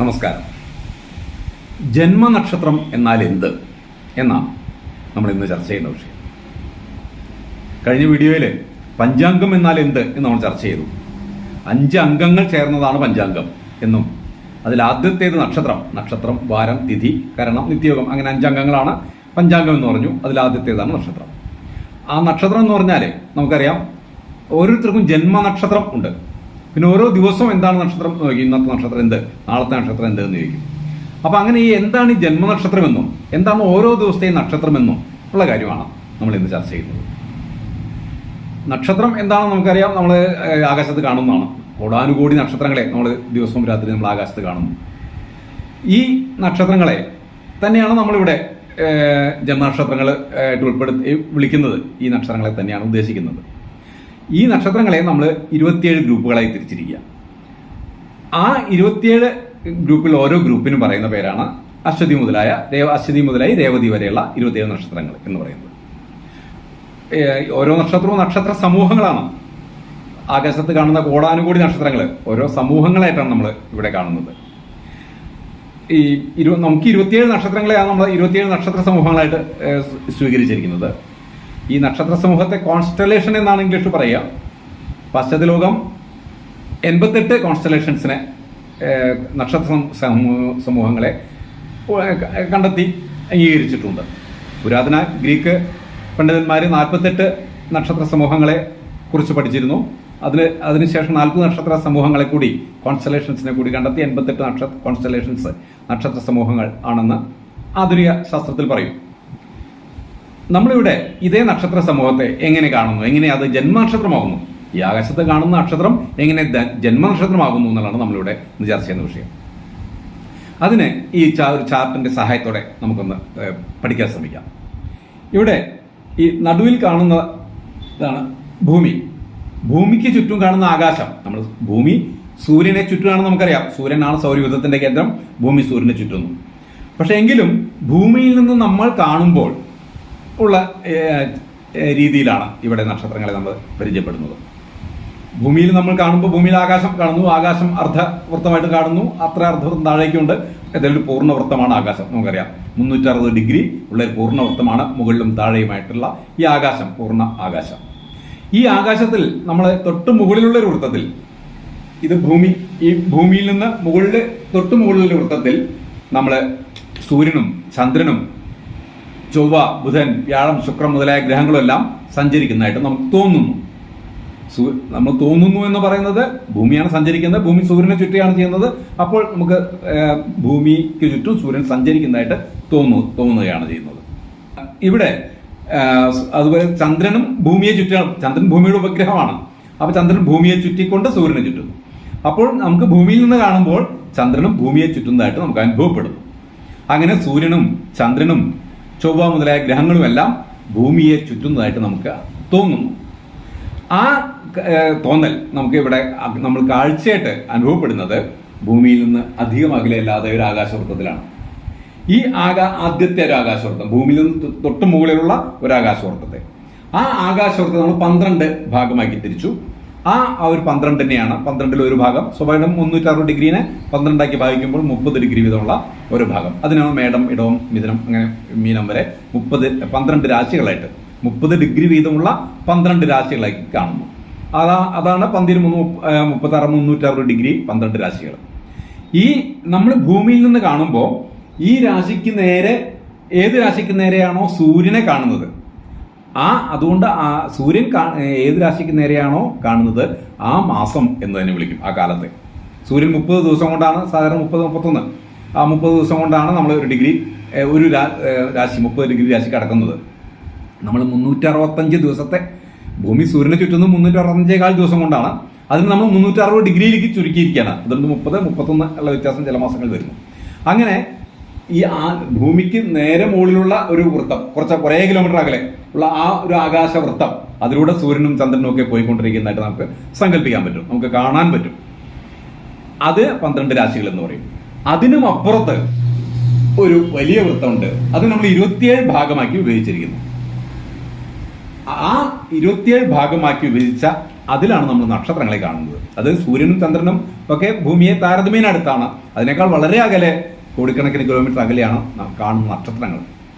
നമസ്കാരം. ജന്മനക്ഷത്രം എന്നാൽ എന്ത് എന്നാണ് നമ്മൾ ഇന്ന് ചർച്ച ചെയ്യുന്ന വിഷയം. കഴിഞ്ഞ വീഡിയോയിൽ പഞ്ചാംഗം എന്നാൽ എന്ത് എന്ന് നമ്മൾ ചർച്ച ചെയ്തു. 5 അംഗങ്ങൾ ചേർന്നതാണ് പഞ്ചാംഗം എന്നും അതിൽ ആദ്യത്തേത് നക്ഷത്രം, വാരം, തിഥി, കരണം, നിത്യയോഗം, അങ്ങനെ 5 അംഗങ്ങളാണ് പഞ്ചാംഗം എന്ന് പറഞ്ഞു. അതിൽ ആദ്യത്തേതാണ് നക്ഷത്രം. ആ നക്ഷത്രം എന്ന് പറഞ്ഞാൽ നമുക്കറിയാം, ഓരോരുത്തർക്കും ജന്മനക്ഷത്രം ഉണ്ട്. പിന്നെ ഓരോ ദിവസവും എന്താണ് നക്ഷത്രം എന്ന് ചോദിക്കും. ഇന്നത്തെ നക്ഷത്രം എന്ത്, നാളത്തെ നക്ഷത്രം എന്ത് എന്ന് ചോദിക്കും. അപ്പൊ അങ്ങനെ ഈ എന്താണ് ഈ ജന്മനക്ഷത്രമെന്നും എന്താണ് ഓരോ ദിവസത്തെയും നക്ഷത്രമെന്നും ഉള്ള കാര്യമാണ് നമ്മൾ ഇന്ന് ചർച്ച ചെയ്യുന്നത്. നക്ഷത്രം എന്താണെന്ന് നമുക്കറിയാം, നമ്മൾ ആകാശത്ത് കാണുന്നതാണ്. കോടാനുകോടി നക്ഷത്രങ്ങളെ നമ്മൾ ദിവസവും രാത്രി നമ്മൾ ആകാശത്ത് കാണുന്നു. ഈ നക്ഷത്രങ്ങളെ തന്നെയാണ് നമ്മളിവിടെ ജന്മനക്ഷത്രങ്ങൾ ഉൾപ്പെടുത്തി വിളിക്കുന്നത്. ഈ നക്ഷത്രങ്ങളെ തന്നെയാണ് ഉദ്ദേശിക്കുന്നത്. ഈ നക്ഷത്രങ്ങളെ നമ്മൾ 27 ഗ്രൂപ്പുകളായി തിരിച്ചിരിക്കുക. ആ 27 ഗ്രൂപ്പിൽ ഓരോ ഗ്രൂപ്പിനും പറയുന്ന പേരാണ് അശ്വതി മുതലായി രേവതി വരെയുള്ള 27 നക്ഷത്രങ്ങൾ എന്ന് പറയുന്നത്. ഓരോ നക്ഷത്രവും നക്ഷത്ര സമൂഹങ്ങളാണ്. ആകാശത്ത് കാണുന്ന കോടാനുകോടി നക്ഷത്രങ്ങൾ ഓരോ സമൂഹങ്ങളായിട്ടാണ് നമ്മൾ ഇവിടെ കാണുന്നത്. നമുക്ക് 27 നക്ഷത്രങ്ങളെയാണ് നമ്മൾ 27 നക്ഷത്ര സമൂഹങ്ങളായിട്ട് സ്വീകരിച്ചിരിക്കുന്നത്. ഈ നക്ഷത്ര സമൂഹത്തെ കോൺസ്റ്റലേഷൻ എന്നാണ് ഇംഗ്ലീഷ് പറയുക. പാശ്ചാത്യ ലോകം 88 കോൺസ്റ്റലേഷൻസിനെ നക്ഷത്ര സമൂഹങ്ങളെ കണ്ടെത്തി അംഗീകരിച്ചിട്ടുണ്ട്. പുരാതന ഗ്രീക്ക് പണ്ഡിതന്മാർ 48 നക്ഷത്ര സമൂഹങ്ങളെ കുറിച്ച് പഠിച്ചിരുന്നു. അതിനുശേഷം 40 നക്ഷത്ര സമൂഹങ്ങളെ കൂടി കോൺസ്റ്റലേഷൻസിനെ കൂടി കണ്ടെത്തി 88 കോൺസ്റ്റലേഷൻസ് നക്ഷത്ര സമൂഹങ്ങൾ ആണെന്ന് ആധുനിക ശാസ്ത്രത്തിൽ പറയും. നമ്മളിവിടെ ഇതേ നക്ഷത്ര സമൂഹത്തെ എങ്ങനെ കാണുന്നു, എങ്ങനെ അത് ജന്മനക്ഷത്രമാകുന്നു, ഈ ആകാശത്ത് കാണുന്ന നക്ഷത്രം എങ്ങനെ ജന്മനക്ഷത്രമാകുന്നു എന്നുള്ളതാണ് നമ്മളിവിടെ ചർച്ച ചെയ്യുന്ന വിഷയം. അതിന് ഈ ഒരു ചാർട്ടിന്റെ സഹായത്തോടെ നമുക്കൊന്ന് പഠിക്കാൻ ശ്രമിക്കാം. ഇവിടെ ഈ നടുവിൽ കാണുന്നതാണ് ഭൂമി. ഭൂമിക്ക് ചുറ്റും കാണുന്ന ആകാശം. നമ്മൾ ഭൂമി സൂര്യനെ ചുറ്റുമാണെന്ന് നമുക്കറിയാം. സൂര്യനാണ് സൗരയൂഥത്തിന്റെ കേന്ദ്രം. ഭൂമി സൂര്യനെ ചുറ്റുന്നു. പക്ഷെ എങ്കിലും ഭൂമിയിൽ നിന്ന് നമ്മൾ കാണുമ്പോൾ ഉള്ള രീതിയിലാണ് ഇവിടെ നക്ഷത്രങ്ങളെ നമ്മൾ പരിചയപ്പെടുന്നത്. ഭൂമിയിൽ നമ്മൾ കാണുമ്പോൾ ഭൂമിയിൽ ആകാശം കാണുന്നു. ആകാശം അർദ്ധവൃത്തമായിട്ട് കാണുന്നു. അത്ര അർദ്ധവൃത്തം താഴേക്കുണ്ട്. ഏതൊരു പൂർണ്ണവൃത്തമാണ് ആകാശം. നമുക്കറിയാം 360 ഡിഗ്രി ഉള്ള ഒരു പൂർണ്ണവൃത്തമാണ് മുകളിലും താഴെയുമായിട്ടുള്ള ഈ ആകാശം, പൂർണ്ണ ആകാശം. ഈ ആകാശത്തിൽ നമ്മൾ തൊട്ട് മുകളിലുള്ള ഒരു വൃത്തത്തിൽ, ഇത് ഈ ഭൂമിയിൽ നിന്ന് തൊട്ട് മുകളിലുള്ള വൃത്തത്തിൽ നമ്മൾ സൂര്യനും ചന്ദ്രനും ചൊവ്വ, ബുധൻ, വ്യാഴം, ശുക്രൻ മുതലായ ഗ്രഹങ്ങളെല്ലാം സഞ്ചരിക്കുന്നതായിട്ട് നമുക്ക് തോന്നുന്നു. നമ്മൾ തോന്നുന്നു എന്ന് പറയുന്നത് ഭൂമിയാണ് സഞ്ചരിക്കുന്നത്. ഭൂമി സൂര്യനെ ചുറ്റുകയാണ് ചെയ്യുന്നത്. അപ്പോൾ നമുക്ക് ഭൂമിക്ക് ചുറ്റും സൂര്യൻ സഞ്ചരിക്കുന്നതായിട്ട് തോന്നുകയാണ് ചെയ്യുന്നത്. ഇവിടെ അതുപോലെ ചന്ദ്രനും ഭൂമിയെ ചുറ്റുകയാണ്. ചന്ദ്രൻ ഭൂമിയുടെ ഉപഗ്രഹമാണ്. അപ്പൊ ചന്ദ്രൻ ഭൂമിയെ ചുറ്റിക്കൊണ്ട് സൂര്യനെ ചുറ്റുന്നു. അപ്പോൾ നമുക്ക് ഭൂമിയിൽ നിന്ന് കാണുമ്പോൾ ചന്ദ്രനും ഭൂമിയെ ചുറ്റുന്നതായിട്ട് നമുക്ക് അനുഭവപ്പെടുന്നു. അങ്ങനെ സൂര്യനും ചന്ദ്രനും ചൊവ്വ മുതലായ ഗ്രഹങ്ങളുമെല്ലാം ഭൂമിയെ ചുറ്റുന്നതായിട്ട് നമുക്ക് തോന്നുന്നു. ആ തോന്നൽ നമുക്ക് ഇവിടെ നമ്മൾ കാഴ്ചയായിട്ട് അനുഭവപ്പെടുന്നത് ഭൂമിയിൽ നിന്ന് അധികം അകലെയല്ലാതെ ഒരു ആകാശവൃത്തത്തിലാണ്. ഈ ആദ്യത്തെ ഒരു ആകാശവൃത്തം, ഭൂമിയിൽ നിന്ന് തൊട്ട് മുകളിലുള്ള ഒരു ആകാശവൃത്തത്തെ, ആ ആകാശവൃത്തം നമ്മൾ 12 ഭാഗമാക്കി തിരിച്ചു. ആ ഒരു 12നെയാണ് 12ൽ ഒരു ഭാഗം. സ്വാഭാവികം 360 ഡിഗ്രീനെ 12ആക്കി ഭാഗിക്കുമ്പോൾ 30 ഡിഗ്രി വീതമുള്ള ഒരു ഭാഗം. അതിനാണ് മേടം, ഇടവം, മിഥുനം, അങ്ങനെ മീനം വരെ 12 രാശികളായിട്ട് 30 ഡിഗ്രി വീതമുള്ള 12 രാശികളായി കാണുന്നു. അതാണ് 360 ഡിഗ്രി 12 രാശികൾ. ഈ നമ്മൾ ഭൂമിയിൽ നിന്ന് കാണുമ്പോൾ ഈ രാശിക്ക് നേരെ, ഏത് രാശിക്ക് നേരെയാണോ സൂര്യനെ കാണുന്നത്, അതുകൊണ്ട് സൂര്യൻ ഏത് രാശിക്ക് നേരെയാണോ കാണുന്നത് ആ മാസം എന്ന് തന്നെ വിളിക്കും. ആ കാലത്തെ സൂര്യൻ 30 ദിവസം കൊണ്ടാണ്, സാധാരണ 30-31, ആ 30 ദിവസം കൊണ്ടാണ് നമ്മൾ ഒരു രാശി 30 ഡിഗ്രി രാശി കടക്കുന്നത്. നമ്മൾ 365 ദിവസത്തെ ഭൂമി സൂര്യനെ ചുറ്റുന്നത് 365 ദിവസം കൊണ്ടാണ്. അതിന് നമ്മൾ 360 ഡിഗ്രിയിലേക്ക് ചുരുക്കിയിരിക്കുകയാണ്. അതുകൊണ്ട് 30-31 ഉള്ള വ്യത്യാസം ചില മാസങ്ങളിൽ വരുന്നു. അങ്ങനെ ഈ ഭൂമിക്ക് നേരെ മുകളിലുള്ള ഒരു വൃത്തം, കുറേ കിലോമീറ്റർ അകലെ ഉള്ള ആ ഒരു ആകാശവൃത്തം, അതിലൂടെ സൂര്യനും ചന്ദ്രനും ഒക്കെ പോയിക്കൊണ്ടിരിക്കുന്നതായിട്ട് നമുക്ക് സങ്കല്പിക്കാൻ പറ്റും, നമുക്ക് കാണാൻ പറ്റും. അത് 12 രാശികൾ എന്ന് പറയും. അതിനും അപ്പുറത്ത് ഒരു വലിയ വൃത്തമുണ്ട്. അത് നമ്മൾ 27 ഭാഗമാക്കി വിഭജിച്ചിരിക്കുന്നു. ആ 27 ഭാഗമാക്കി വിഭജിച്ച അതിലാണ് നമ്മൾ നക്ഷത്രങ്ങളെ കാണുന്നത്. അത് സൂര്യനും ചന്ദ്രനും ഒക്കെ ഭൂമിയെ താരതമ്യേന അടുത്താണ്. അതിനേക്കാൾ വളരെ അകലെ, കോടിക്കണക്കിന് കിലോമീറ്റർ അകലെയാണ് കാണുന്ന നക്ഷത്രങ്ങൾ.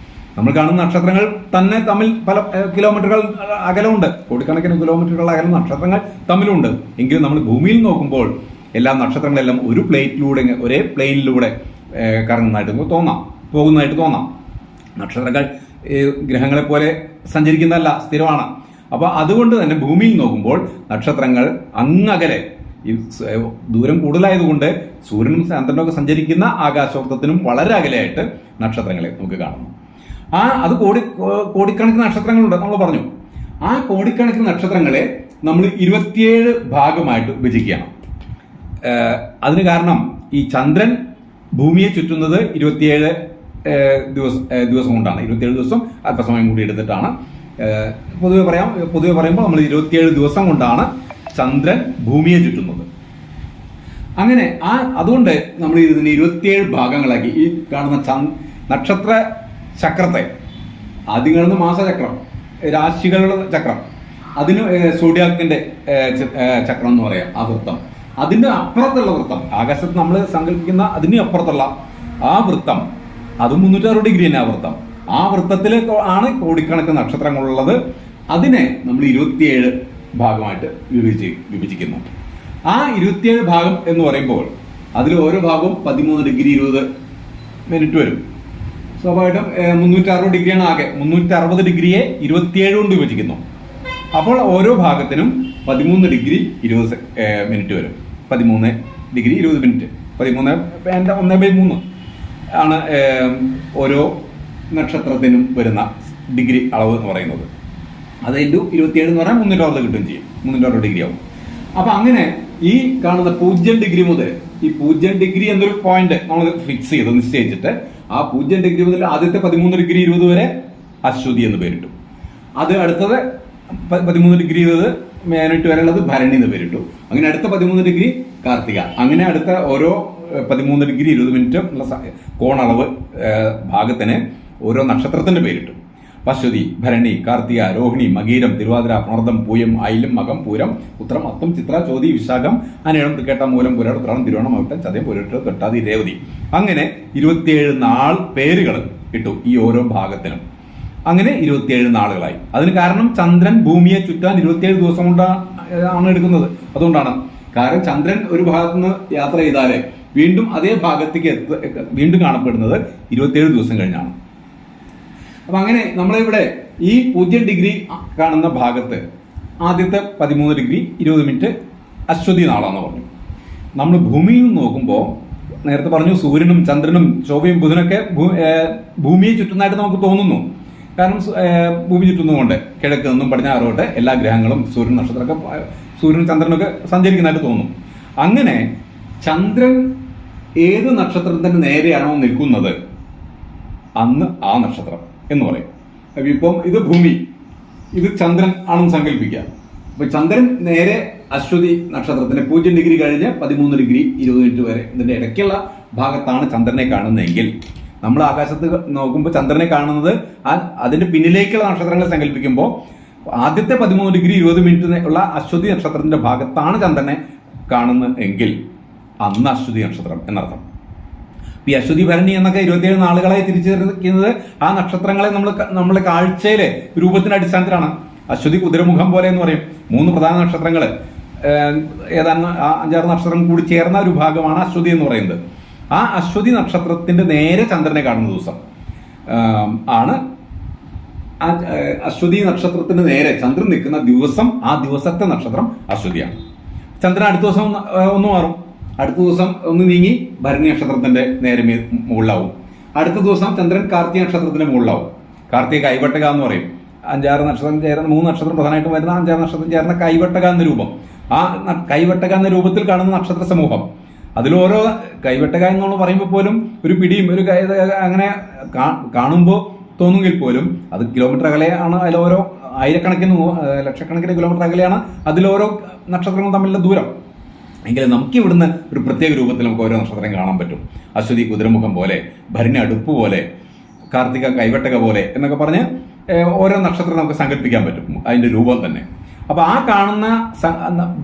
നമ്മൾ കാണുന്ന നക്ഷത്രങ്ങൾ തന്നെ തമ്മിൽ പല കിലോമീറ്ററുകൾ അകലമുണ്ട്, കോടിക്കണക്കിന് കിലോമീറ്ററുകൾ അകലും നക്ഷത്രങ്ങൾ തമ്മിലുണ്ട്. എങ്കിലും നമ്മൾ ഭൂമിയിൽ നോക്കുമ്പോൾ എല്ലാ നക്ഷത്രങ്ങളെല്ലാം ഒരു പ്ലേറ്റിലൂടെ, ഒരേ പ്ലെയിനിലൂടെ പോകുന്നതായിട്ട് തോന്നാം. നക്ഷത്രങ്ങൾ ഗ്രഹങ്ങളെ പോലെ സഞ്ചരിക്കുന്നതല്ല, സ്ഥിരമാണ്. അപ്പോൾ അതുകൊണ്ട് തന്നെ ഭൂമിയിൽ നോക്കുമ്പോൾ നക്ഷത്രങ്ങൾ അങ്ങകലെ, ഈ ദൂരം കൂടുതലായതുകൊണ്ട് സൂര്യനും ചന്ദ്രനും ഒക്കെ സഞ്ചരിക്കുന്ന ആകാശവൃത്തത്തിനും വളരെ അകലെയായിട്ട് നക്ഷത്രങ്ങളെ നമുക്ക് കാണുന്നു. അത് കോടിക്കണക്കിന് നക്ഷത്രങ്ങളുണ്ട് നമ്മൾ പറഞ്ഞു. ആ കോടിക്കണക്കിന് നക്ഷത്രങ്ങളെ നമ്മൾ 27 ഭാഗമായിട്ട് വിഭജിക്കുകയാണ്. അതിന് കാരണം ഈ ചന്ദ്രൻ ഭൂമിയെ ചുറ്റുന്നത് 27 ദിവസം കൊണ്ടാണ്. 27 ദിവസം അല്പസമയം കൂടി എടുത്തിട്ടാണ്. പൊതുവെ പറയുമ്പോൾ നമ്മൾ 27 ദിവസം കൊണ്ടാണ് ചന്ദ്രൻ ഭൂമിയെ ചുറ്റുന്നത്. അങ്ങനെ അതുകൊണ്ട് നമ്മൾ ഇതിന് 27 ഭാഗങ്ങളാക്കി. ഈ കാണുന്ന നക്ഷത്ര ചക്രത്തെ, ആദ്യം കാണുന്ന മാസചക്രം, രാശികളുടെ ചക്രം, അതിന് സോഡിയാക്കിന്റെ ചക്രം എന്ന് പറയാം. ആ വൃത്തം, അതിന്റെ അപ്പുറത്തുള്ള വൃത്തം, ആകാശത്ത് നമ്മൾ സങ്കല്പിക്കുന്ന അതിന് അപ്പുറത്തുള്ള ആ വൃത്തം, അത് 360 ഡിഗ്രി തന്നെ. ആ വൃത്തം, ആ വൃത്തത്തിൽ ആണ് കോടിക്കണക്കിന് നക്ഷത്രങ്ങളുള്ളത്. അതിനെ നമ്മൾ 27 ഭാഗമായിട്ട് വിഭജിക്കുന്നു. ആ 27 ഭാഗം എന്ന് പറയുമ്പോൾ അതിൽ ഓരോ ഭാഗവും 13 ഡിഗ്രി 20 മിനിറ്റ് വരും. സ്വാഭാവികം 360 ഡിഗ്രിയാണ് ആകെ. 360 ഡിഗ്രിയെ 27 കൊണ്ട് വിഭജിക്കുന്നു. അപ്പോൾ ഓരോ ഭാഗത്തിനും 13 ഡിഗ്രി 20 മിനിറ്റ് വരും. 13 ഡിഗ്രി 20 മിനിറ്റ്, 13/1/3 ആണ് ഓരോ നക്ഷത്രത്തിനും വരുന്ന ഡിഗ്രി അളവ് എന്ന് പറയുന്നത്. അത് 27 എന്ന് പറഞ്ഞാൽ 360 കിട്ടുകയും ചെയ്യും. 360 ഡിഗ്രി ആവും. അപ്പൊ അങ്ങനെ ഈ കാണുന്ന 0 ഡിഗ്രി മുതൽ, ഈ 0 ഡിഗ്രി എന്നൊരു പോയിന്റ് നമ്മൾ ഫിക്സ് ചെയ്ത് നിശ്ചയിച്ചിട്ട് ആ 0 ഡിഗ്രി മുതൽ ആദ്യത്തെ 13 ഡിഗ്രി 20 വരെ അശ്വതി എന്ന് പേരിട്ടു. അത് അടുത്തത് 13 ഡിഗ്രി 20 മിനിറ്റ് വരെ ഉള്ളത് ഭരണി എന്ന് പേരിട്ടു. അങ്ങനെ അടുത്ത 13 ഡിഗ്രി കാർത്തിക. അങ്ങനെ അടുത്ത ഓരോ 13 ഡിഗ്രി 20 മിനിറ്റ് ഉള്ള കോണളവ് ഭാഗത്തിന് ഓരോ നക്ഷത്രത്തിന്റെ പേരിട്ടു. അശ്വതി, ഭരണി, കാർത്തിക, രോഹിണി, മകീരം, തിരുവാതിര, പുണർദം, പൂയം, ആയില്യം, മകം, പൂരം, ഉത്രം, അത്തം, ചിത്ര, ചോതി, വിശാഖം, അനിഴം, തൃക്കേട്ട, മൂലം, പുരാട, ഉത്രാടം, തിരുവോണം, അവിട്ടം, ചതയം, പുരട്ട്, തൊട്ടാതി, രേവതി. അങ്ങനെ 27 നാൾ പേരുകൾ ഇട്ടു ഈ ഓരോ ഭാഗത്തിനും. അങ്ങനെ 27 നാളുകളായി. അതിന് കാരണം ചന്ദ്രൻ ഭൂമിയെ ചുറ്റാൻ 27 ദിവസം കൊണ്ടാണ് എടുക്കുന്നത്. അതുകൊണ്ടാണ്. കാരണം ചന്ദ്രൻ ഒരു ഭാഗത്ത് നിന്ന് യാത്ര ചെയ്താലേ വീണ്ടും അതേ ഭാഗത്തേക്ക് വീണ്ടും കാണപ്പെടുന്നത് 27 ദിവസം കഴിഞ്ഞാണ്. അപ്പൊ അങ്ങനെ നമ്മളിവിടെ ഈ 0 ഡിഗ്രി കാണുന്ന ഭാഗത്ത് ആദ്യത്തെ 13 ഡിഗ്രി 20 മിനിറ്റ് അശ്വതി നാളാന്ന് പറഞ്ഞു. നമ്മൾ ഭൂമിയിൽ നിന്ന് നോക്കുമ്പോൾ നേരത്തെ പറഞ്ഞു സൂര്യനും ചന്ദ്രനും ചൊവ്വയും ബുധനൊക്കെ ഭൂമിയെ ചുറ്റുന്നതായിട്ട് നമുക്ക് തോന്നുന്നു. കാരണം ഭൂമി ചുറ്റുന്നതുകൊണ്ട് കിഴക്ക് നിന്നും പടിഞ്ഞാറോട്ട് എല്ലാ ഗ്രഹങ്ങളും സൂര്യനും ചന്ദ്രനൊക്കെ സഞ്ചരിക്കുന്നതായിട്ട് തോന്നും. അങ്ങനെ ചന്ദ്രൻ ഏത് നക്ഷത്രത്തിന്റെ നേരെയാണോ നിൽക്കുന്നത് അന്ന് ആ നക്ഷത്രം എന്ന് പറയും. ഇപ്പം ഇത് ഭൂമി, ഇത് ചന്ദ്രൻ ആണെന്ന് സങ്കല്പിക്കുക. അപ്പൊ ചന്ദ്രൻ നേരെ അശ്വതി നക്ഷത്രത്തിന് 0 ഡിഗ്രി കഴിഞ്ഞ് 13 ഡിഗ്രി 20 മിനിറ്റ് വരെ ഇതിന്റെ ഇടയ്ക്കുള്ള ഭാഗത്താണ് ചന്ദ്രനെ കാണുന്നതെങ്കിൽ നമ്മൾ ആകാശത്ത് നോക്കുമ്പോൾ ചന്ദ്രനെ കാണുന്നത് അതിന്റെ പിന്നിലേക്കുള്ള നക്ഷത്രങ്ങളെ സങ്കല്പിക്കുമ്പോൾ ആദ്യത്തെ 13 ഡിഗ്രി 20 മിനിറ്റ് ഉള്ള അശ്വതി നക്ഷത്രത്തിന്റെ ഭാഗത്താണ് ചന്ദ്രനെ കാണുന്നതെങ്കിൽ അന്ന് അശ്വതി നക്ഷത്രം എന്നർത്ഥം. ഈ അശ്വതി ഭരണി എന്നൊക്കെ 27 നാളുകളായി തിരിച്ചറിയുന്നത് ആ നക്ഷത്രങ്ങളെ നമ്മളെ കാഴ്ചയിലെ രൂപത്തിന്റെ അടിസ്ഥാനത്തിലാണ്. അശ്വതി കുതിരമുഖം പോലെ എന്ന് പറയും. 3 പ്രധാന നക്ഷത്രങ്ങൾ, ഏതാണ്ട് 5-6 നക്ഷത്രം കൂടി ചേർന്ന ഒരു ഭാഗമാണ് അശ്വതി എന്ന് പറയുന്നത്. ആ അശ്വതി നക്ഷത്രത്തിന്റെ നേരെ ചന്ദ്രനെ കാണുന്ന ദിവസം ആണ് അശ്വതി നക്ഷത്രത്തിന് നേരെ ചന്ദ്രൻ നിൽക്കുന്ന ദിവസം. ആ ദിവസത്തെ നക്ഷത്രം അശ്വതിയാണ്. ചന്ദ്രൻ അടുത്ത ദിവസം ഒന്ന് മാറും. അടുത്ത ദിവസം ഒന്ന് നീങ്ങി ഭരണി നക്ഷത്രത്തിന്റെ നേരെ മുകളിലാവും. അടുത്ത ദിവസം ചന്ദ്രൻ കാർത്തിക നക്ഷത്രത്തിന്റെ മുകളിലാവും. കാർത്തിക കൈവട്ടക എന്ന് പറയും. 5-6 നക്ഷത്രം ചേർന്ന 3 നക്ഷത്രം പ്രധാനമായിട്ടും വരുന്ന 5-6 നക്ഷത്രം ചേർന്ന കൈവട്ടക എന്ന രൂപം. ആ കൈവട്ടക എന്ന രൂപത്തിൽ കാണുന്ന നക്ഷത്ര സമൂഹം, അതിലോരോ കൈവട്ടക എന്ന് പറയുമ്പോൾ പോലും ഒരു പിടിയും ഒരു അങ്ങനെ കാണുമ്പോൾ തോന്നുമെങ്കിൽ പോലും അത് കിലോമീറ്റർ അകലെയാണ്. അതിലോരോ ആയിരക്കണക്കിന് ലക്ഷക്കണക്കിന് കിലോമീറ്റർ അകലെയാണ് അതിലോരോ നക്ഷത്രങ്ങൾ തമ്മിലുള്ള ദൂരം. എങ്കിലും നമുക്ക് ഇവിടുന്ന് ഒരു പ്രത്യേക രൂപത്തിൽ നമുക്ക് ഓരോ നക്ഷത്രം കാണാൻ പറ്റും. അശ്വതി കുതിരമുഖം പോലെ, ഭരണി അടുപ്പ് പോലെ, കാർത്തിക കൈവട്ടക പോലെ എന്നൊക്കെ പറഞ്ഞ് ഓരോ നക്ഷത്രം നമുക്ക് സങ്കല്പിക്കാൻ പറ്റും, അതിന്റെ രൂപം തന്നെ. അപ്പൊ ആ കാണുന്ന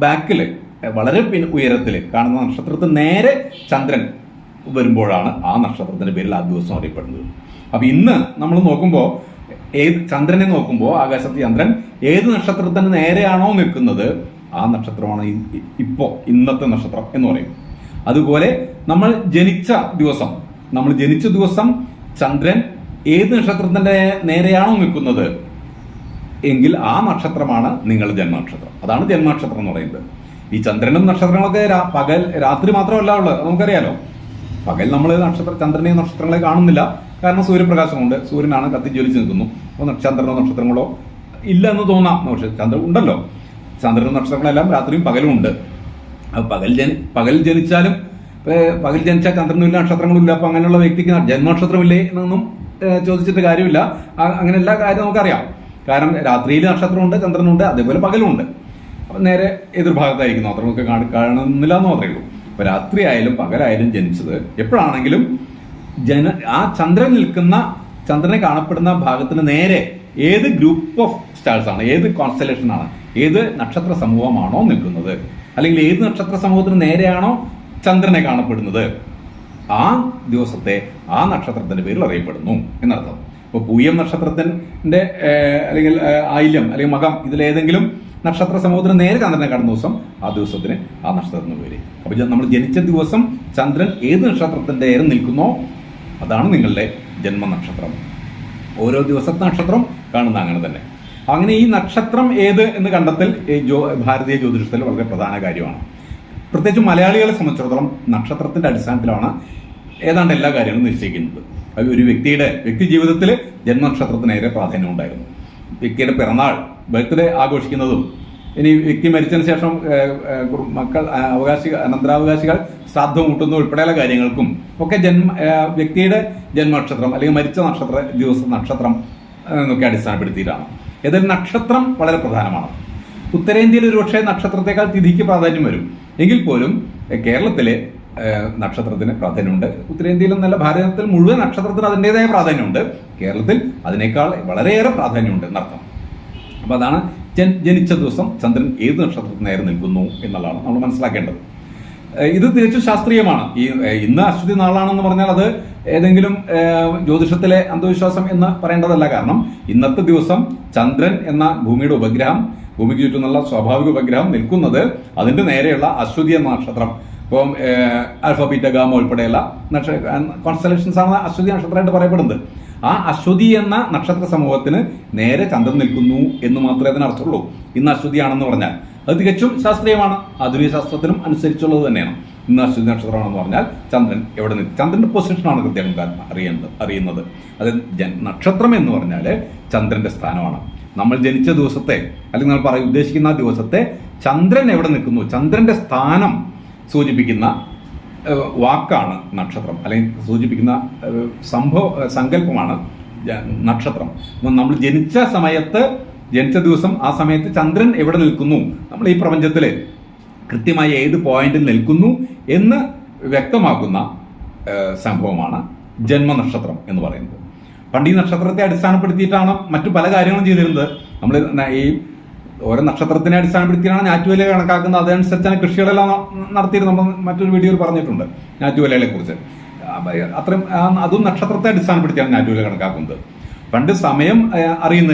ബാക്കിൽ വളരെ ഉയരത്തിൽ കാണുന്ന നക്ഷത്രത്തിന് നേരെ ചന്ദ്രൻ വരുമ്പോഴാണ് ആ നക്ഷത്രത്തിന്റെ പേരിൽ ആ ദിവസം അറിയപ്പെടുന്നത്. അപ്പൊ ഇന്ന് നമ്മൾ നോക്കുമ്പോൾ ചന്ദ്രനെ നോക്കുമ്പോൾ ആകാശത്ത് ചന്ദ്രൻ ഏത് നക്ഷത്രത്തിന് നേരെയാണോ നിൽക്കുന്നത് ആ നക്ഷത്രമാണ് ഇന്നത്തെ നക്ഷത്രം എന്ന് പറയും. അതുപോലെ നമ്മൾ ജനിച്ച ദിവസം ചന്ദ്രൻ ഏത് നക്ഷത്രത്തിന്റെ നേരെയാണോ നിൽക്കുന്നത് എങ്കിൽ ആ നക്ഷത്രമാണ് നിങ്ങളുടെ ജന്മനക്ഷത്രം. അതാണ് ജന്മനക്ഷത്രം എന്ന് പറയുന്നത്. ഈ ചന്ദ്രനും നക്ഷത്രങ്ങളൊക്കെ രാത്രി മാത്രമല്ല ഉള്ളത്, നമുക്കറിയാലോ. പകൽ നമ്മൾ ചന്ദ്രനെയും നക്ഷത്രങ്ങളെ കാണുന്നില്ല, കാരണം സൂര്യപ്രകാശം കൊണ്ട് സൂര്യനാണ് കത്തിജ്വലിച്ച് നിൽക്കുന്നു. അപ്പോൾ ചന്ദ്രനോ നക്ഷത്രങ്ങളോ ഇല്ല എന്ന് തോന്നാം. പക്ഷെ ചന്ദ്രൻ ഉണ്ടല്ലോ. ചന്ദ്രനും നക്ഷത്രങ്ങളെല്ലാം രാത്രിയും പകലും ഉണ്ട്. പകൽ ജനിച്ചാൽ ചന്ദ്രനും ഇല്ല നക്ഷത്രങ്ങളും ഇല്ല. അപ്പൊ അങ്ങനെയുള്ള വ്യക്തിക്ക് ജന്മനക്ഷത്രമില്ലേ എന്നൊന്നും ചോദിച്ചിട്ട് കാര്യമില്ല. അങ്ങനെ എല്ലാ കാര്യം നമുക്കറിയാം. കാരണം രാത്രിയിൽ നക്ഷത്രമുണ്ട്, ചന്ദ്രനുണ്ട്, അതേപോലെ പകലുമുണ്ട്. അപ്പം നേരെ എതിർഭാഗത്തായിരിക്കും, നക്ഷത്രമൊക്കെ കാണുന്നില്ല എന്ന് മാത്രമേ ഉള്ളൂ. അപ്പൊ രാത്രി ആയാലും പകലായാലും ജനിച്ചത് എപ്പോഴാണെങ്കിലും ആ ചന്ദ്രനെ കാണപ്പെടുന്ന ഭാഗത്തിന് നേരെ ഏത് ഗ്രൂപ്പ് ഓഫ് സ്റ്റാർസ് ആണ്, ഏത് കോൺസ്റ്റലേഷൻ ആണ്, ഏത് നക്ഷത്ര സമൂഹമാണോ നിൽക്കുന്നത്, അല്ലെങ്കിൽ ഏത് നക്ഷത്ര സമൂഹത്തിന് നേരെയാണോ ചന്ദ്രനെ കാണപ്പെടുന്നത്, ആ ദിവസത്തെ ആ നക്ഷത്രത്തിന്റെ പേരിൽ അറിയപ്പെടുന്നു എന്നർത്ഥം. ഇപ്പോൾ പൂയം നക്ഷത്രത്തിന്റെ അല്ലെങ്കിൽ ആയില്യം അല്ലെങ്കിൽ മകം ഇതിലേതെങ്കിലും നക്ഷത്ര സമൂഹത്തിന് നേരെ ചന്ദ്രനെ കാണുന്ന ദിവസം ആ ദിവസത്തിന് ആ നക്ഷത്രത്തിന് പേര്. അപ്പൊ നമ്മൾ ജനിച്ച ദിവസം ചന്ദ്രൻ ഏത് നക്ഷത്രത്തിന്റെ നേരെ നിൽക്കുന്നോ അതാണ് നിങ്ങളുടെ ജന്മനക്ഷത്രം. ഓരോ ദിവസത്തെ നക്ഷത്രം കാണുന്ന അങ്ങനെ തന്നെ. അങ്ങനെ ഈ നക്ഷത്രം ഏത് എന്ന് കണ്ടെത്തൽ ഭാരതീയ ജ്യോതിഷത്തിൽ വളരെ പ്രധാന കാര്യമാണ്. പ്രത്യേകിച്ച് മലയാളികളെ സംബന്ധിച്ചിടത്തോളം നക്ഷത്രത്തിന്റെ അടിസ്ഥാനത്തിലാണ് ഏതാണ്ട് എല്ലാ കാര്യങ്ങളും നിശ്ചയിക്കുന്നത്. അത് ഒരു വ്യക്തി ജീവിതത്തിൽ ജന്മനക്ഷത്രത്തിന് ഏറെ പ്രാധാന്യം ഉണ്ടായിരുന്നു. വ്യക്തിയുടെ പിറന്നാൾ, ബർത്ത്ഡേ ആഘോഷിക്കുന്നതും, ഇനി വ്യക്തി മരിച്ചതിന് ശേഷം മക്കൾ അനന്തരാവകാശികൾ ശ്രാദ്ധം കൂട്ടുന്ന ഉൾപ്പെടെയുള്ള കാര്യങ്ങൾക്കും ഒക്കെ വ്യക്തിയുടെ ജന്മനക്ഷത്രം അല്ലെങ്കിൽ മരിച്ച നക്ഷത്രം എന്നൊക്കെ അടിസ്ഥാനപ്പെടുത്തിയിട്ടാണ്. ഏതായാലും നക്ഷത്രം വളരെ പ്രധാനമാണ്. ഉത്തരേന്ത്യയിൽ ഒരുപക്ഷെ നക്ഷത്രത്തെക്കാൾ തിഥിക്ക് പ്രാധാന്യം വരും. എങ്കിൽ പോലും കേരളത്തിലെ നക്ഷത്രത്തിന് പ്രാധാന്യമുണ്ട്. ഉത്തരേന്ത്യയിൽ എന്നല്ല, ഭാരതത്തിൽ മുഴുവൻ നക്ഷത്രത്തിന് അതിൻ്റെതായ പ്രാധാന്യമുണ്ട്. കേരളത്തിൽ അതിനേക്കാൾ വളരെയേറെ പ്രാധാന്യമുണ്ട് എന്നർത്ഥം. അപ്പൊ അതാണ് ജനിച്ച ദിവസം ചന്ദ്രൻ ഏത് നക്ഷത്രത്തിന് നേരെ നിൽക്കുന്നു എന്നുള്ളതാണ് നമ്മൾ മനസ്സിലാക്കേണ്ടത്. ഇത് തികച്ചും ശാസ്ത്രീയമാണ്. ഇന്ന് അശ്വതി നാളാണെന്ന് പറഞ്ഞാൽ അത് ഏതെങ്കിലും ജ്യോതിഷത്തിലെ അന്ധവിശ്വാസം എന്ന് പറയേണ്ടതല്ല. കാരണം ഇന്നത്തെ ദിവസം ചന്ദ്രൻ എന്ന ഭൂമിയുടെ ഉപഗ്രഹം, ഭൂമിക്ക് ചുറ്റുമുള്ള സ്വാഭാവിക ഉപഗ്രഹം നിൽക്കുന്നത് അതിന്റെ നേരെയുള്ള അശ്വതി എന്ന നക്ഷത്രം, ഇപ്പം ആൽഫ ബീറ്റ ഗാമ ഉൾപ്പെടെയുള്ള കോൺസ്റ്റലേഷൻസ് ആണ് അശ്വതി നക്ഷത്രമായിട്ട് പറയപ്പെടുന്നത്. ആ അശ്വതി എന്ന നക്ഷത്ര സമൂഹത്തിന് നേരെ ചന്ദ്രൻ നിൽക്കുന്നു എന്ന് മാത്രമേ അതിനർത്ഥമുള്ളൂ. ഇന്ന് അശ്വതിയാണെന്ന് പറഞ്ഞാൽ അത് തികച്ചും ശാസ്ത്രീയമാണ്. ആധുനിക ശാസ്ത്രത്തിനും അനുസരിച്ചുള്ളത് തന്നെയാണ്. ഇന്ന് അശ്വതി നക്ഷത്രമാണെന്ന് പറഞ്ഞാൽ ചന്ദ്രൻ എവിടെ നിൽക്കും, ചന്ദ്രന്റെ പൊസിഷനാണ് കൃത്യം അറിയുന്നത്. അത് നക്ഷത്രം എന്ന് പറഞ്ഞാൽ ചന്ദ്രന്റെ സ്ഥാനമാണ്. നമ്മൾ ജനിച്ച ദിവസത്തെ അല്ലെങ്കിൽ നമ്മൾ ഉദ്ദേശിക്കുന്ന ദിവസത്തെ ചന്ദ്രൻ എവിടെ നിൽക്കുന്നു, ചന്ദ്രന്റെ സ്ഥാനം സൂചിപ്പിക്കുന്ന വാക്കാണ് നക്ഷത്രം, അല്ലെങ്കിൽ സൂചിപ്പിക്കുന്ന സങ്കല്പമാണ് നക്ഷത്രം. നമ്മൾ ജനിച്ച ദിവസം ആ സമയത്ത് ചന്ദ്രൻ എവിടെ നിൽക്കുന്നു, നമ്മൾ ഈ പ്രപഞ്ചത്തിൽ കൃത്യമായി ഏത് പോയിന്റിൽ നിൽക്കുന്നു എന്ന് വ്യക്തമാക്കുന്ന സംഭവമാണ് ജന്മനക്ഷത്രം എന്ന് പറയുന്നത്. പണ്ട് ഈ നക്ഷത്രത്തെ അടിസ്ഥാനപ്പെടുത്തിയിട്ടാണ് മറ്റു പല കാര്യങ്ങളും ചെയ്തിരുന്നത്. നമ്മൾ ഈ ഓരോ നക്ഷത്രത്തിനെ അടിസ്ഥാനപ്പെടുത്തിയാണ് ഞാറ്റുവേല കണക്കാക്കുന്നത്. അതനുസരിച്ചാണ് കൃഷികളെല്ലാം നടത്തിയിരുന്നത്. നമ്മൾ മറ്റൊരു വീഡിയോയിൽ പറഞ്ഞിട്ടുണ്ട് ഞാറ്റുവേലകളെ കുറിച്ച്. അത്രയും അതും നക്ഷത്രത്തെ അടിസ്ഥാനപ്പെടുത്തിയാണ് ഞാറ്റുവേല കണക്കാക്കുന്നത്. പണ്ട്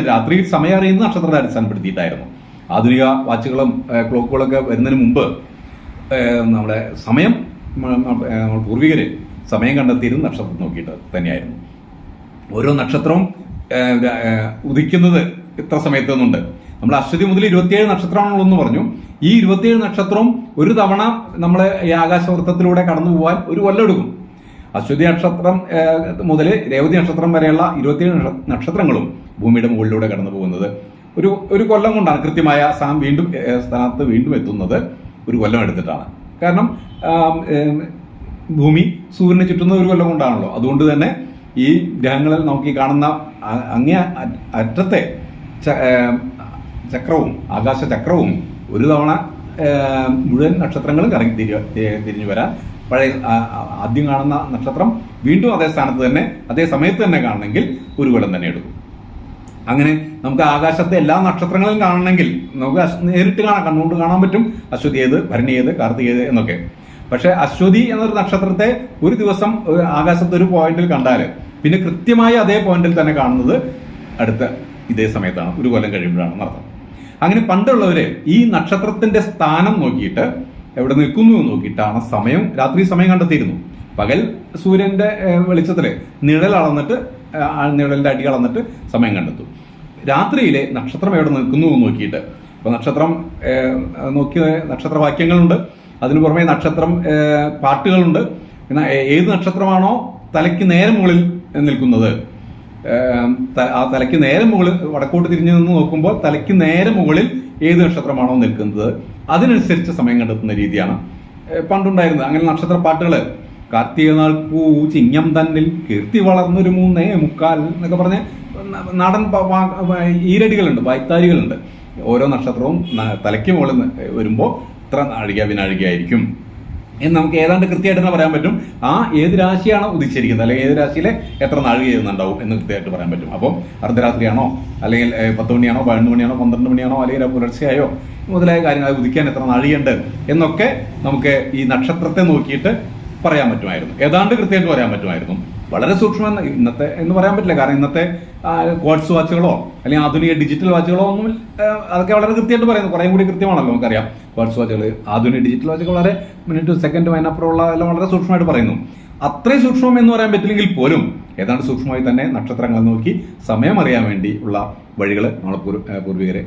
രാത്രി സമയം അറിയുന്നത് നക്ഷത്രത്തെ അടിസ്ഥാനപ്പെടുത്തിയിട്ടായിരുന്നു. ആധുനിക വാച്ചുകളും ക്ലോക്കുകളൊക്കെ വരുന്നതിന് മുമ്പ് നമ്മുടെ പൂർവികര് സമയം കണ്ടെത്തിയിരുന്ന നക്ഷത്രം നോക്കിയിട്ട് തന്നെയായിരുന്നു. ഓരോ നക്ഷത്രവും ഉദിക്കുന്നത് ഇത്ര സമയത്തൊന്നുണ്ട്. നമ്മൾ അശ്വതി മുതൽ 27 നക്ഷത്രമാണുള്ളതെന്ന് പറഞ്ഞു. ഈ 27 നക്ഷത്രവും ഒരു തവണ നമ്മളെ ഈ ആകാശവൃത്തത്തിലൂടെ കടന്നു പോകാൻ ഒരു കൊല്ലം എടുക്കും. അശ്വതി നക്ഷത്രം മുതൽ രേവതി നക്ഷത്രം വരെയുള്ള 27 നക്ഷത്രങ്ങളും ഭൂമിയുടെ മുകളിലൂടെ കടന്നു പോകുന്നത് ഒരു കൊല്ലം കൊണ്ടാണ്. കൃത്യമായ സ്ഥാനത്ത് വീണ്ടും എത്തുന്നത് ഒരു കൊല്ലം എടുത്തിട്ടാണ്. കാരണം ഭൂമി സൂര്യനെ ചുറ്റുന്നത് ഒരു കൊല്ലം കൊണ്ടാണല്ലോ. അതുകൊണ്ട് തന്നെ ഈ ഗ്രഹങ്ങളിൽ നമുക്ക് ഈ കാണുന്ന അങ്ങേ അറ്റത്തെ ചക്രവും ആകാശചക്രവും ഒരു തവണ മുഴുവൻ നക്ഷത്രങ്ങളും കറങ്ങി തിരിഞ്ഞു വരാൻ ആദ്യം കാണുന്ന നക്ഷത്രം വീണ്ടും അതേ സ്ഥാനത്ത് തന്നെ അതേ സമയത്ത് തന്നെ കാണണമെങ്കിൽ ഒരു കൊല്ലം തന്നെ എടുക്കും. അങ്ങനെ നമുക്ക് ആകാശത്തെ എല്ലാ നക്ഷത്രങ്ങളും കാണണമെങ്കിൽ നമുക്ക് നേരിട്ട് കാണാം, കണ്ണുകൊണ്ട് കാണാൻ പറ്റും അശ്വതി ഏത്, ഭരണി ഏത്, കാർത്തിക ഏത് എന്നൊക്കെ. പക്ഷെ അശ്വതി എന്നൊരു നക്ഷത്രത്തെ ഒരു ദിവസം ആകാശത്ത് ഒരു പോയിന്റിൽ കണ്ടാൽ പിന്നെ കൃത്യമായി അതേ പോയിന്റിൽ തന്നെ കാണുന്നത് അടുത്ത ഇതേ സമയത്താണ്, ഒരു കൊല്ലം കഴിയുമ്പോഴാണ് നടത്തുന്നത്. അങ്ങനെ പണ്ടുള്ളവര് ഈ നക്ഷത്രത്തിന്റെ സ്ഥാനം നോക്കിയിട്ട് എവിടെ നിൽക്കുന്നു എന്ന് നോക്കിയിട്ടാണ് രാത്രി സമയം കണ്ടെത്തിയിരുന്നു. പകൽ സൂര്യന്റെ വെളിച്ചത്തില് നിഴൽ അളന്നിട്ട് നിഴലിന്റെ അടി അളന്നിട്ട് സമയം കണ്ടെത്തും. രാത്രിയിലെ നക്ഷത്രം എവിടെ നിൽക്കുന്നു എന്ന് നോക്കിയിട്ട്, ഇപ്പൊ നക്ഷത്രം നോക്കിയ നക്ഷത്രവാക്യങ്ങളുണ്ട്, അതിനു പുറമെ നക്ഷത്രം പാട്ടുകളുണ്ട്. എന്നാൽ ഏത് നക്ഷത്രമാണോ തലയ്ക്ക് നേരെ മുകളിൽ നിൽക്കുന്നത്, ആ തലയ്ക്ക് നേരെ മുകളിൽ വടക്കോട്ട് തിരിഞ്ഞു നിന്ന് നോക്കുമ്പോൾ തലയ്ക്ക് നേരെ മുകളിൽ ഏത് നക്ഷത്രമാണോ നിൽക്കുന്നത് അതിനനുസരിച്ച് സമയം കണ്ടെത്തുന്ന രീതിയാണ് പണ്ടുണ്ടായിരുന്നത്. അങ്ങനെ നക്ഷത്ര പാട്ടുകള് കാർത്തിക നാൾ പൂ ചിങ്ങം തന്നിൽ കീർത്തി വളർന്നൊരു 3:45 എന്നൊക്കെ പറഞ്ഞ് നാടൻ ഈരടികളുണ്ട്, വായ്ത്താരികളുണ്ട്. ഓരോ നക്ഷത്രവും തലയ്ക്ക് മുകളിൽ വരുമ്പോൾ ഇത്ര നാഴിക വിനാഴികയായിരിക്കും എന്ന് നമുക്ക് ഏതാണ്ട് കൃത്യമായിട്ട് തന്നെ പറയാൻ പറ്റും. ആ ഏത് രാശിയാണോ ഉദിച്ചിരിക്കുന്നത് അല്ലെങ്കിൽ ഏത് രാശിയിലെ എത്ര നാഴിക ചെയ്യുന്നുണ്ടാവും എന്ന് കൃത്യമായിട്ട് പറയാൻ പറ്റും. അപ്പം അർദ്ധരാത്രിയാണോ അല്ലെങ്കിൽ 10 മണിയാണോ 11 മണിയാണോ 12 മണിയാണോ അല്ലെങ്കിൽ പുലർച്ചെയായോ മുതലായ കാര്യങ്ങൾ ഉദിക്കാൻ എത്ര നാഴികയുണ്ട് എന്നൊക്കെ നമുക്ക് ഈ നക്ഷത്രത്തെ നോക്കിയിട്ട് പറയാൻ പറ്റുമായിരുന്നു, ഏതാണ്ട് കൃത്യമായിട്ട് പറയാൻ പറ്റുമായിരുന്നു. വളരെ സൂക്ഷ്മം ഇന്നത്തെ എന്ന് പറയാൻ പറ്റില്ല, കാരണം ഇന്നത്തെ ക്വാർട്സ് വാച്ചുകളോ അല്ലെങ്കിൽ ആധുനിക ഡിജിറ്റൽ വാച്ചുകളോ ഒന്നും അതൊക്കെ വളരെ കൃത്യമായിട്ട് പറയുന്നു, കുറേ കൂടി കൃത്യമാണല്ലോ നമുക്കറിയാം. ക്വാർട്സ് വാച്ചുകൾ, ആധുനിക ഡിജിറ്റൽ വാച്ചുകൾ വളരെ മിനിറ്റ് സെക്കൻഡ് അതിനപ്പുറമുള്ള എല്ലാം വളരെ സൂക്ഷ്മമായിട്ട് പറയുന്നു. അത്രയും സൂക്ഷ്മം എന്ന് പറയാൻ പറ്റില്ലെങ്കിൽ പോലും ഏതാണ്ട് സൂക്ഷ്മമായി തന്നെ നക്ഷത്രങ്ങൾ നോക്കി സമയം അറിയാൻ വേണ്ടി ഉള്ള വഴികൾ നമ്മൾ പൂർവികരെ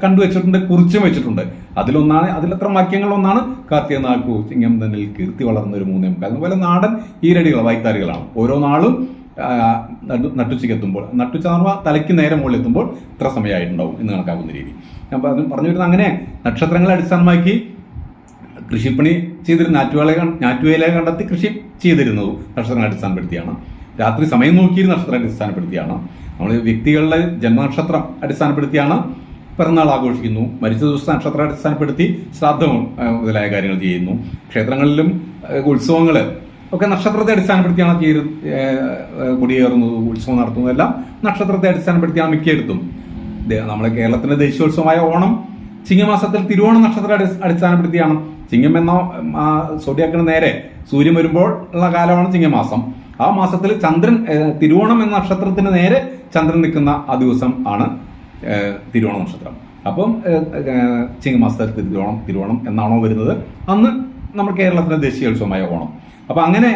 കണ്ടുവച്ചിട്ടുണ്ട്, കുറിച്ചും വെച്ചിട്ടുണ്ട്. അതിലത്ര വാക്യങ്ങളൊന്നാണ് കാർത്തിക നാൾ പൂ ചിങ്ങം തന്നിൽ കീർത്തി വളർന്നൊരു 3:45. അതുപോലെ നാടൻ ഈരടികൾ, വായ്ത്താരികളാണ്. ഓരോ നാളും നട്ടുച്ചയ്ക്കെത്തുമ്പോൾ, നട്ടുച്ച തലയ്ക്ക് നേരെ മുകളിൽ എത്തുമ്പോൾ ഇത്ര സമയമായിട്ടുണ്ടാവും എന്ന് കണക്കാക്കുന്ന രീതി. അപ്പം അത് പറഞ്ഞു വരുന്നത് അങ്ങനെ നക്ഷത്രങ്ങളെ അടിസ്ഥാനമാക്കി കൃഷിപ്പണി ചെയ്തിരുന്ന ഞാറ്റുവേലയെ കണ്ടെത്തി കൃഷി ചെയ്തിരുന്നത് നക്ഷത്രങ്ങളെ അടിസ്ഥാനപ്പെടുത്തിയാണ്. രാത്രി സമയം നോക്കിയിരുന്ന നക്ഷത്രം അടിസ്ഥാനപ്പെടുത്തിയാണ്. നമ്മൾ വ്യക്തികളുടെ ജന്മനക്ഷത്രം അടിസ്ഥാനപ്പെടുത്തിയാണ് പിറന്നാൾ ആഘോഷിക്കുന്നു. മരിച്ച ദിവസം നക്ഷത്രം അടിസ്ഥാനപ്പെടുത്തി ശ്രാദ്ധവും മുതലായ കാര്യങ്ങൾ ചെയ്യുന്നു. ക്ഷേത്രങ്ങളിലും ഉത്സവങ്ങൾ ഒക്കെ നക്ഷത്രത്തെ അടിസ്ഥാനപ്പെടുത്തിയാണ് കൊടിയേറുന്നത്, ഉത്സവം നടത്തുന്നതെല്ലാം നക്ഷത്രത്തെ അടിസ്ഥാനപ്പെടുത്തിയാണ് മിക്കയിടത്തും. നമ്മുടെ കേരളത്തിന്റെ ദേശീയോത്സവമായ ഓണം ചിങ്ങമാസത്തിൽ തിരുവോണ നക്ഷത്രം അടിസ്ഥാനപ്പെടുത്തിയാണ്. ചിങ്ങം എന്ന സോഡിയാക്കിന് നേരെ സൂര്യൻ വരുമ്പോൾ ഉള്ള കാലമാണ് ചിങ്ങമാസം. ആ മാസത്തിൽ ചന്ദ്രൻ തിരുവോണം എന്ന നക്ഷത്രത്തിന് നേരെ ചന്ദ്രൻ നിൽക്കുന്ന ആ ദിവസം ആണ് തിരുവോണ നക്ഷത്രം. അപ്പം ചിങ്ങമാസത്തിൽ തിരുവോണം എന്നാണോ വരുന്നത് അന്ന് നമ്മുടെ കേരളത്തിലെ ദേശീയോത്സവമായ ഓണം. അപ്പൊ അങ്ങനെ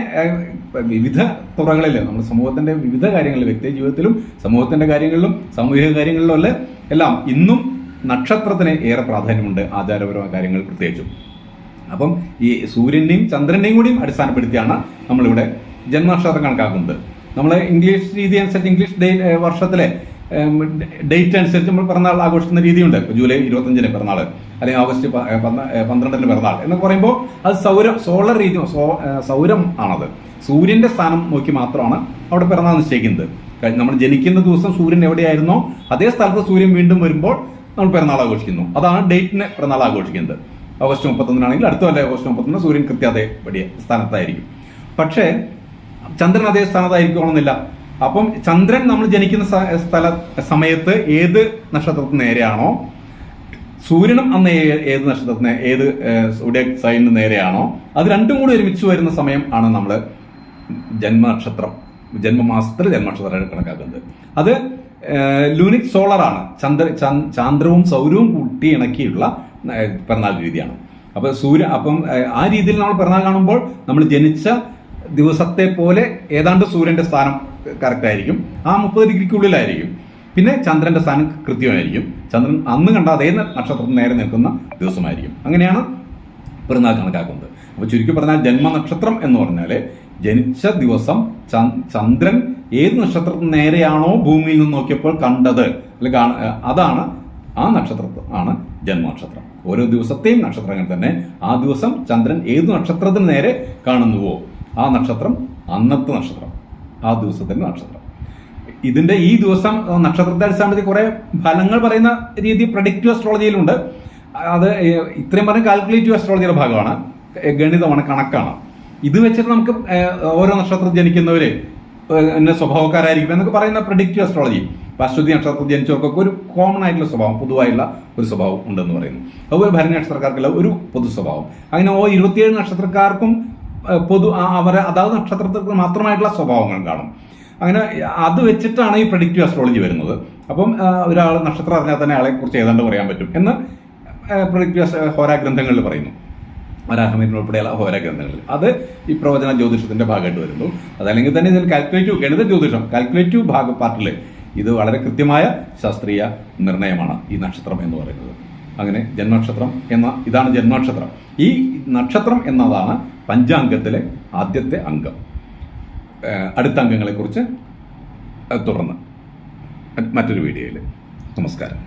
വിവിധ തുറകളിൽ നമ്മുടെ സമൂഹത്തിന്റെ വിവിധ കാര്യങ്ങളിൽ, വ്യക്തി ജീവിതത്തിലും സമൂഹത്തിന്റെ കാര്യങ്ങളിലും സാമൂഹിക കാര്യങ്ങളിലും എല്ലാം ഇന്നും നക്ഷത്രത്തിന് ഏറെ പ്രാധാന്യമുണ്ട്, ആചാരപരമായ കാര്യങ്ങൾ പ്രത്യേകിച്ചും. അപ്പം ഈ സൂര്യന്റെയും ചന്ദ്രന്റെയും കൂടിയും അടിസ്ഥാനപ്പെടുത്തിയാണ് നമ്മളിവിടെ ജന്മനക്ഷത്രം കണക്കാക്കുന്നത്. നമ്മൾ ഇംഗ്ലീഷ് രീതി അനുസരിച്ച് ഇംഗ്ലീഷ് വർഷത്തിലെ ഡേറ്റ് അനുസരിച്ച് നമ്മൾ പിറന്നാൾ ആഘോഷിക്കുന്ന രീതിയുണ്ട്. ജൂലൈ 25 പിറന്നാൾ, അല്ലെങ്കിൽ ഓഗസ്റ്റ് 12 പിറന്നാൾ എന്നൊക്കെ പറയുമ്പോൾ അത് സോളർ രീതി, സൗരം ആണത്. സൂര്യന്റെ സ്ഥാനം നോക്കി മാത്രമാണ് അവിടെ പിറന്നാൾ നിശ്ചയിക്കുന്നത്. നമ്മൾ ജനിക്കുന്ന ദിവസം സൂര്യൻ എവിടെയായിരുന്നോ അതേ സ്ഥലത്ത് സൂര്യൻ വീണ്ടും വരുമ്പോൾ നമ്മൾ പിറന്നാൾ ആഘോഷിക്കുന്നു. അതാണ് ഡേറ്റിന് പിറന്നാൾ ആഘോഷിക്കുന്നത്. ഓഗസ്റ്റ് 31 അടുത്ത കൊല്ലം ഓഗസ്റ്റ് 31 സൂര്യൻ കൃത്യം അതേ സ്ഥാനത്തായിരിക്കും. പക്ഷേ ചന്ദ്രൻ അതേ സ്ഥാനത്തായിരിക്കണമെന്നില്ല. അപ്പം ചന്ദ്രൻ നമ്മൾ ജനിക്കുന്ന സമയത്ത് ഏത് നക്ഷത്രത്തിന് നേരെയാണോ, സൂര്യനും അന്ന് ഏത് നക്ഷത്രത്തിന് ഏത് സോഡിയാക് സൈനിന് നേരെയാണോ അത് രണ്ടും കൂടി ഒരുമിച്ച് വരുന്ന സമയം ആണ് നമ്മൾ ജന്മനക്ഷത്രം, ജന്മമാസത്തിൽ ജന്മനക്ഷത്രം കണക്കാക്കുന്നത്. അത് ലൂനിക് സോളറാണ്, ചന്ദ്രവും സൗരവും കൂട്ടി ഇണക്കിയിട്ടുള്ള പിറന്നാൾ രീതിയാണ്. അപ്പം ആ രീതിയിൽ നമ്മൾ പിറന്നാൾ കാണുമ്പോൾ നമ്മൾ ജനിച്ച ദിവസത്തെ പോലെ ഏതാണ്ട് സൂര്യന്റെ സ്ഥാനം കറക്റ്റ് ആയിരിക്കും, ആ 30 ഡിഗ്രിക്കുള്ളിലായിരിക്കും. പിന്നെ ചന്ദ്രന്റെ സ്ഥാനം കൃത്യമായിരിക്കും. ചന്ദ്രൻ അന്ന് കണ്ട അതേ നക്ഷത്രത്തിന് നേരെ നിൽക്കുന്ന ദിവസമായിരിക്കും. അങ്ങനെയാണ് പിറന്നാൾ കണക്കാക്കുന്നത്. അപ്പൊ ചുരുക്കി പറഞ്ഞാൽ ജന്മനക്ഷത്രം എന്ന് പറഞ്ഞാൽ ജനിച്ച ദിവസം ചന്ദ്രൻ ഏത് നക്ഷത്രത്തിന് നേരെയാണോ ഭൂമിയിൽ നിന്ന് നോക്കിയപ്പോൾ കണ്ടത്, അല്ലെങ്കിൽ അതാണ് ആ നക്ഷത്രം ആണ് ജന്മനക്ഷത്രം. ഓരോ ദിവസത്തെയും നക്ഷത്രങ്ങൾ തന്നെ ആ ദിവസം ചന്ദ്രൻ ഏത് നക്ഷത്രത്തിന് നേരെ കാണുന്നുവോ ആ നക്ഷത്രം അന്നത്തെ നക്ഷത്രം, ആ ദിവസത്തിന്റെ നക്ഷത്രം. ഇതിന്റെ ഈ ദിവസം നക്ഷത്രത്തെ അടിസ്ഥാനത്തിൽ കുറെ ഫലങ്ങൾ പറയുന്ന രീതി പ്രഡിക്റ്റീവ് അസ്ട്രോളജിയിലുണ്ട്. അത് ഇത്രയും പറഞ്ഞ കാൽക്കുലേറ്റീവ് അസ്ട്രോളജിയുടെ ഭാഗമാണ്, ഗണിതമാണ്, കണക്കാണ്. ഇത് വെച്ചിട്ട് നമുക്ക് ഓരോ നക്ഷത്രം ജനിക്കുന്നവര് എന്നെ സ്വഭാവക്കാരായിരിക്കും എന്നൊക്കെ പറയുന്ന പ്രഡിക്റ്റീവ് അസ്ട്രോളജി. അശ്വതി നക്ഷത്രത്തിൽ ജനിച്ചവർക്കൊക്കെ ഒരു കോമൺ ആയിട്ടുള്ള സ്വഭാവം, പൊതുവായുള്ള ഒരു സ്വഭാവം ഉണ്ടെന്ന് പറയുന്നു. അതുപോലെ ഭരണി നക്ഷത്രക്കാർക്കുള്ള ഒരു പൊതു സ്വഭാവം. അങ്ങനെ 27 നക്ഷത്രക്കാർക്കും അവരെ അതാത് നക്ഷത്രത്തിൽ മാത്രമായിട്ടുള്ള സ്വഭാവങ്ങൾ കാണും. അങ്ങനെ അത് വെച്ചിട്ടാണ് ഈ പ്രഡിക്റ്റീവ് അസ്ട്രോളജി വരുന്നത്. അപ്പം ഒരാൾ നക്ഷത്രം അറിഞ്ഞാൽ തന്നെ ആളെ കുറിച്ച് ഏതാണ്ട് പറയാൻ പറ്റും എന്ന് പ്രഡിക്റ്റീവ് ഹോരാഗ്രന്ഥങ്ങളിൽ പറയുന്നു. വരാഹമിഹിരൻ ഉൾപ്പെടെയുള്ള ഹോരാഗ്രന്ഥങ്ങളിൽ അത് ഈ പ്രവചന ജ്യോതിഷത്തിന്റെ ഭാഗമായിട്ട് വരുന്നു. അതല്ലെങ്കിൽ തന്നെ ഇതിൽ ഗണിത ജ്യോതിഷം കാൽക്കുലേറ്റീവ് പാർട്ടിൽ ഇത് വളരെ കൃത്യമായ ശാസ്ത്രീയ നിർണയമാണ് ഈ നക്ഷത്രം എന്ന് പറയുന്നത്. അങ്ങനെ ജന്മനക്ഷത്രം ഇതാണ് ജന്മനക്ഷത്രം. ഈ നക്ഷത്രം എന്നതാണ് പഞ്ചാംഗത്തിലെ ആദ്യത്തെ അംഗം. അടുത്ത അംഗങ്ങളെക്കുറിച്ച് തുടർന്ന് മറ്റൊരു വീഡിയോയിൽ. നമസ്കാരം.